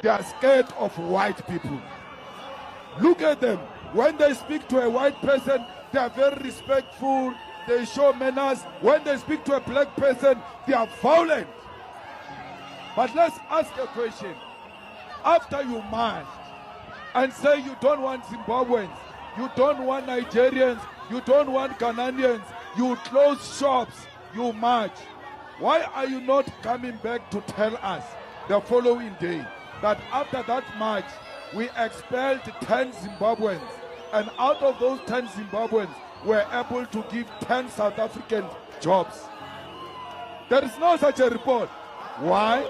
They are scared of white people. Look at them. When they speak to a white person, they are very respectful. They show manners. When they speak to a black person, they are violent. But let's ask a question. After you marched and say you don't want Zimbabweans, you don't want Nigerians, you don't want Ghanaians, you close shops, you march, why are you not coming back to tell us the following day that after that march, we expelled 10 Zimbabweans, and out of those 10 Zimbabweans, we're able to give 10 South African jobs? There is no such a report. Why?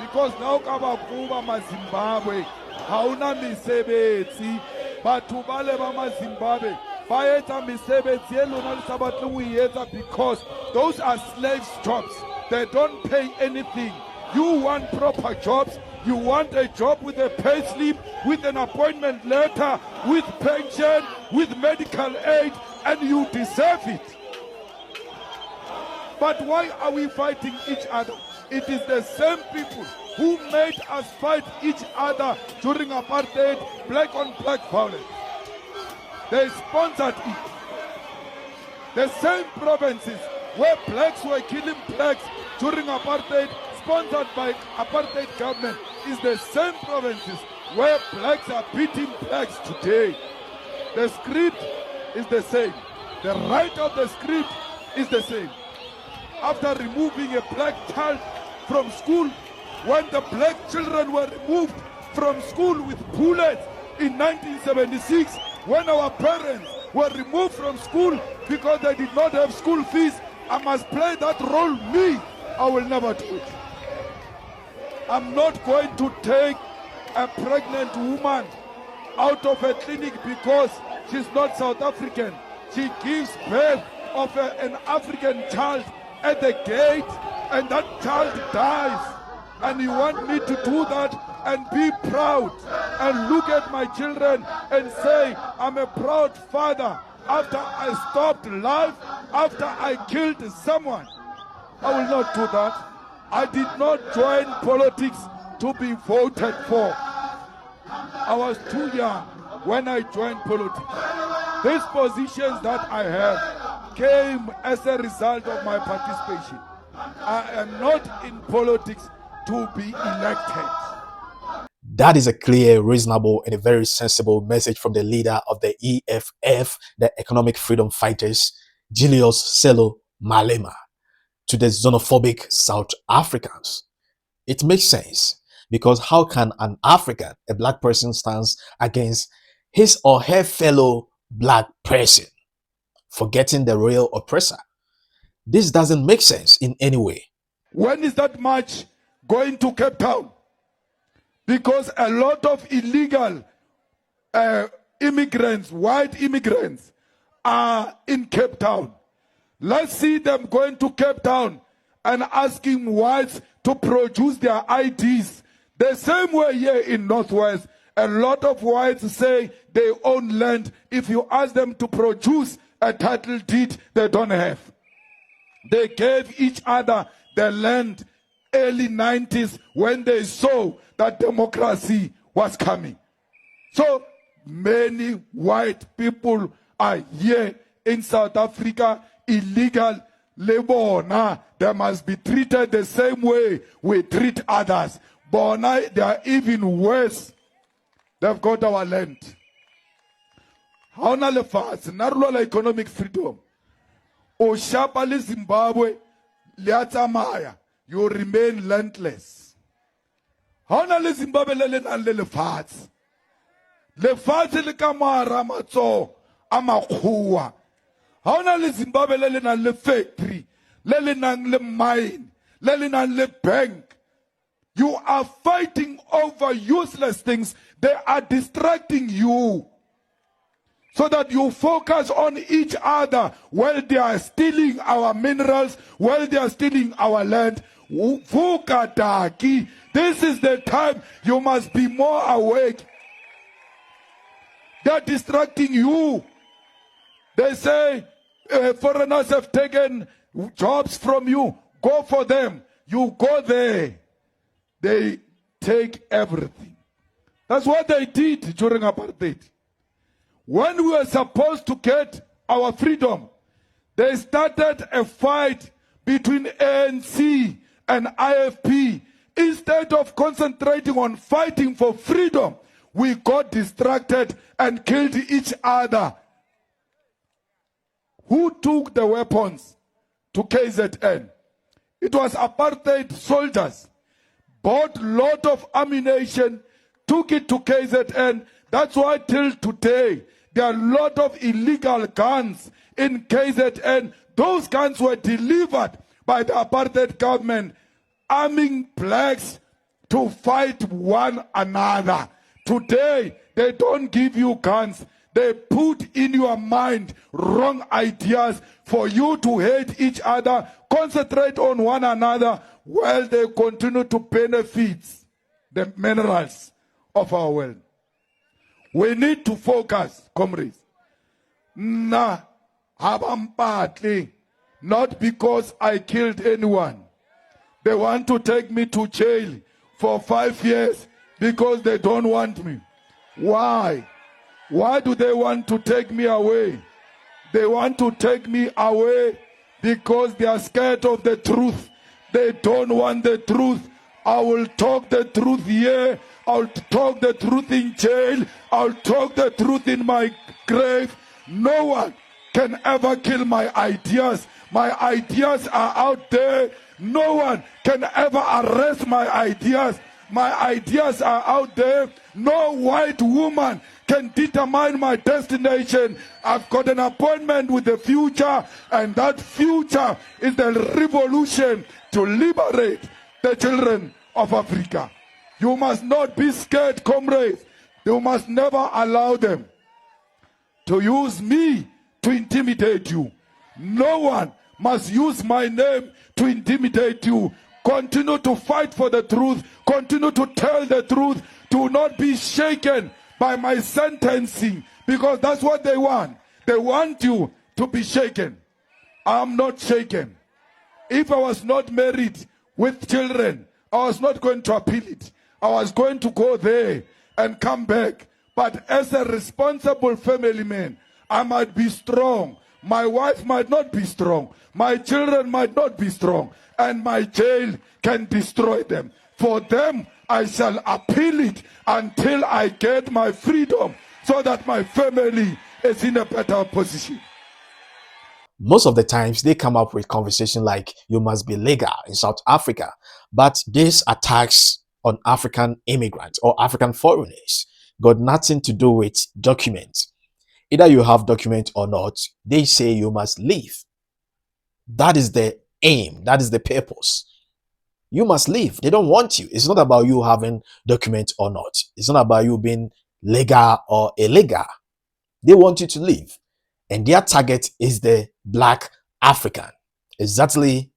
Because now kabakuba ma Zimbabwe hauna misebetsi batho ba le ba ma Zimbabwe ba etsa mesebetsi e lona le sa batle go etsa because those are slaves jobs. They don't pay anything. You want proper jobs. You want a job with a pay slip, with an appointment letter, with pension, with medical aid, and you deserve it. But why are we fighting each other? It is the same people who made us fight each other during apartheid, black on black violence. They sponsored it. The same provinces where blacks were killing blacks during apartheid, sponsored by apartheid government, is the same provinces where blacks are beating blacks today. The script is the same. The right of the script is the same. After removing a black child from school, when the black children were removed from school with bullets in 1976, when our parents were removed from school because they did not have school fees, I must play that role. Me, I will never do it. I'm not going to take a pregnant woman out of a clinic because she's not South African. She gives birth of an African child at the gate, and that child dies. And you want me to do that and be proud and look at my children and say, I'm a proud father after I stopped life, after I killed someone? I will not do that. I did not join politics to be voted for. I was too young when I joined politics. These positions that I have came as a result of my participation. I am not in politics to be elected. That is a clear, reasonable, and a very sensible message from the leader of the EFF, the Economic Freedom Fighters, Julius Malema, to the xenophobic South Africans. It makes sense, because how can an African, a black person, stand against his or her fellow black person, forgetting the real oppressor? This doesn't make sense in any way. When is that march going to Cape Town? Because a lot of illegal immigrants, white immigrants, are in Cape Town. Let's see them going to Cape Town and asking whites to produce their IDs. The same way here in Northwest, a lot of whites say they own land. If you ask them to produce a title deed, they don't have. They gave each other the land early 90s when they saw that democracy was coming. So many white people are here in South Africa, illegal labor. They must be treated the same way we treat others. But now they are even worse. They've got our land. How na le fast? Narula economic freedom. O shapa le Zimbabwe liatamaya. You remain landless. How na le Zimbabwe le le fast? Le fast le kamara matso amakhuwa. How na le Zimbabwe le factory, le nang le mine, le nang le bank. You are fighting over useless things. They are distracting you so that you focus on each other while they are stealing our minerals, while they are stealing our land. Vukataki. This is the time you must be more awake. They are distracting you. They say foreigners have taken jobs from you. Go for them. You go there. They take everything. That's what they did during apartheid. When we were supposed to get our freedom, they started a fight between ANC and IFP. Instead of concentrating on fighting for freedom, we got distracted and killed each other. Who took the weapons to KZN? It was apartheid soldiers. Bought a lot of ammunition, took it to KZN. That's why till today, there are a lot of illegal guns in KZN. Those guns were delivered by the apartheid government, arming blacks to fight one another. Today, they don't give you guns. They put in your mind wrong ideas for you to hate each other, concentrate on one another, while they continue to benefit the minerals of our world. We need to focus, comrades. Not because I killed anyone. They want to take me to jail for 5 years because they don't want me. Why? Why do they want to take me away? They want to take me away because they are scared of the truth. They don't want the truth. I will talk the truth here. I'll talk the truth in jail. I'll talk the truth in my grave. No one can ever kill my ideas. My ideas are out there. No one can ever arrest my ideas. My ideas are out there. No white woman can determine my destination. I've got an appointment with the future, and that future is the revolution to liberate the children of Africa. You must not be scared, comrades. You must never allow them to use me to intimidate you. No one must use my name to intimidate you. Continue to fight for the truth. Continue to tell the truth. Do not be shaken by my sentencing, because that's what they want. They want you to be shaken. I'm not shaken. If I was not married with children, I was not going to appeal it. I was going to go there and come back. But as a responsible family man, I might be strong. My wife might not be strong. My children might not be strong. And my jail can destroy them. For them, I shall appeal it until I get my freedom, so that my family is in a better position. Most of the times they come up with conversation like you must be legal in South Africa. But these attacks on African immigrants or African foreigners got nothing to do with documents. Either you have documents or not, they say you must leave. That is the aim. That is the purpose. You must leave. They don't want you. It's not about you having documents or not. It's not about you being legal or illegal. They want you to leave. And their target is the black African. Exactly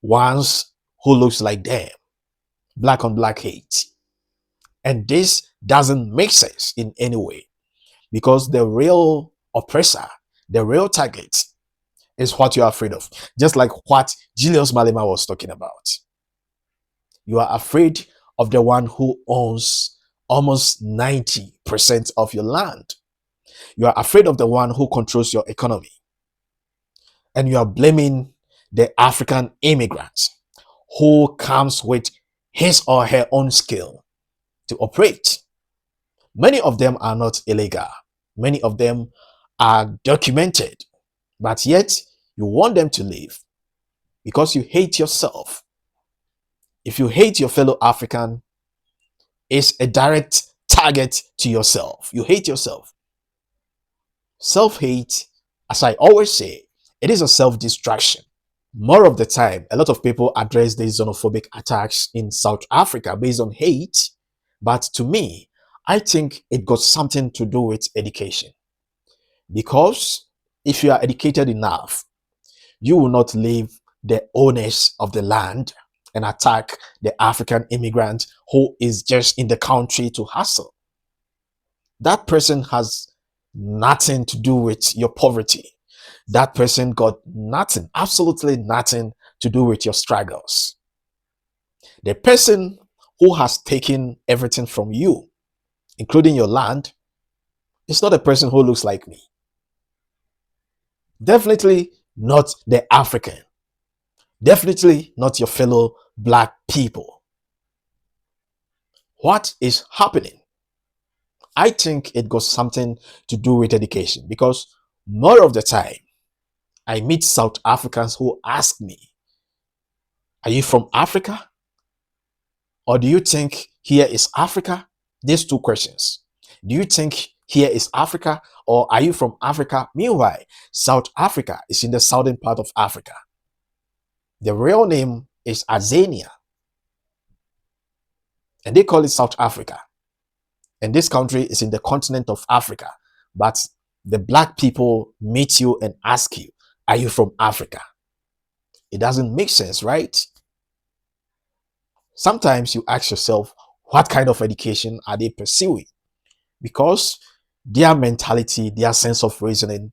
ones who looks like them. Black on black hate. And this doesn't make sense in any way, because the real oppressor, the real target is what you are afraid of. Just like what Julius Malema was talking about. You are afraid of the one who owns almost 90% of your land. You are afraid of the one who controls your economy. And you are blaming the African immigrants who comes with his or her own skill to operate. Many of them are not illegal. Many of them are documented. But yet, you want them to leave because you hate yourself. If you hate your fellow African, it's a direct target to yourself. You hate yourself. Self-hate, as I always say, it is a self-destruction. More of the time, a lot of people address these xenophobic attacks in South Africa based on hate. But to me, I think it got something to do with education. Because if you are educated enough, you will not leave the owners of the land and attack the African immigrant who is just in the country to hustle. That person has nothing to do with your poverty. That person got nothing, absolutely nothing to do with your struggles. The person who has taken everything from you, including your land, is not a person who looks like me. Definitely not the African. Definitely not your fellow black people. What is happening? I think it got something to do with education, because more of the time I meet South Africans who ask me, are you from Africa? Or do you think here is Africa? These two questions. Do you think here is Africa, or are you from Africa? Meanwhile, South Africa is in the southern part of Africa. The real name is Azania, and they call it South Africa. And this country is in the continent of Africa. But the black people meet you and ask you, are you from Africa? It doesn't make sense, right? Sometimes you ask yourself, what kind of education are they pursuing? Because their mentality, their sense of reasoning,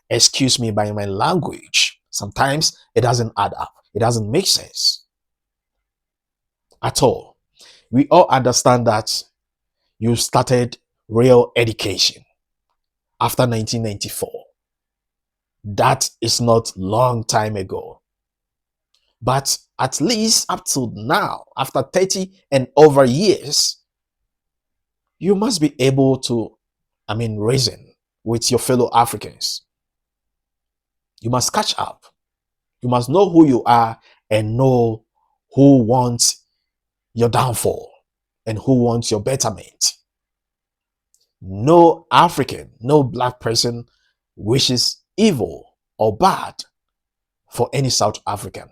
excuse me by my language, sometimes it doesn't add up. It doesn't make sense at all. We all understand that you started real education after 1994. That is not long time ago. But at least up to now, after 30 and over years, you must be able to, reason with your fellow Africans. You must catch up. You must know who you are and know who wants your downfall and who wants your betterment. No African, no black person wishes evil or bad for any South African.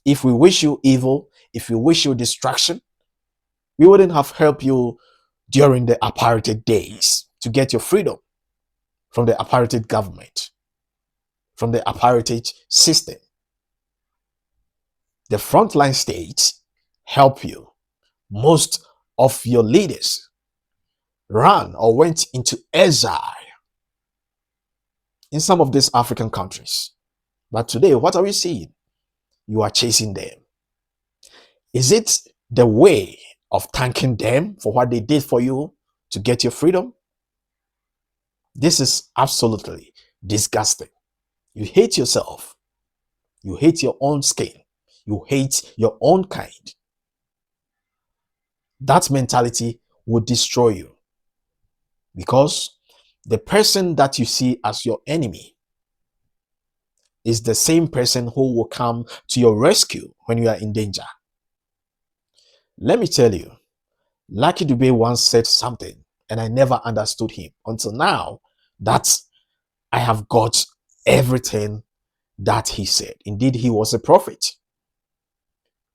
If we wish you evil, if we wish you destruction, we wouldn't have helped you during the apartheid days to get your freedom from the apartheid government, from the apartheid system. The frontline states help you. Most of your leaders ran or went into exile in some of these African countries. But today, what are we seeing? You are chasing them. Is it the way of thanking them for what they did for you to get your freedom? This is absolutely disgusting. You hate yourself. You hate your own skin. You hate your own kind. That mentality will destroy you, because the person that you see as your enemy is the same person who will come to your rescue when you are in danger. Let me tell you, Lucky Dube once said something and I never understood him until now, that I have got everything that he said. Indeed, he was a prophet.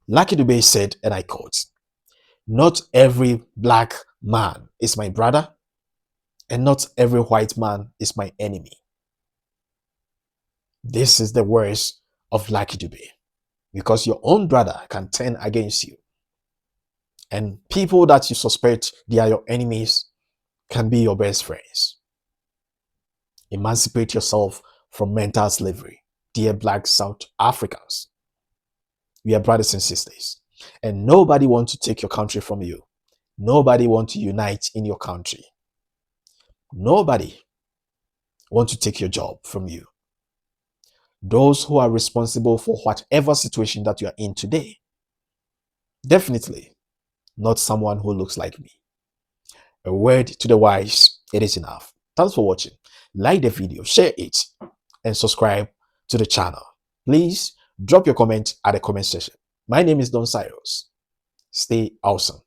Lucky Dube said, and I quote, "Not every black man is my brother, and not every white man is my enemy." This is the words of Lucky Dube, because your own brother can turn against you, and people that you suspect they are your enemies can be your best friends. Emancipate yourself from mental slavery, dear black South Africans. We are brothers and sisters, and nobody wants to take your country from you. Nobody wants to unite in your country. Nobody wants to take your job from you. Those who are responsible for whatever situation that you are in today, definitely not someone who looks like me. A word to the wise, it is enough. Thanks for watching. Like the video, share it, and subscribe to the channel. Please drop your comment at the comment section. My name is Don Cyrus. Stay awesome.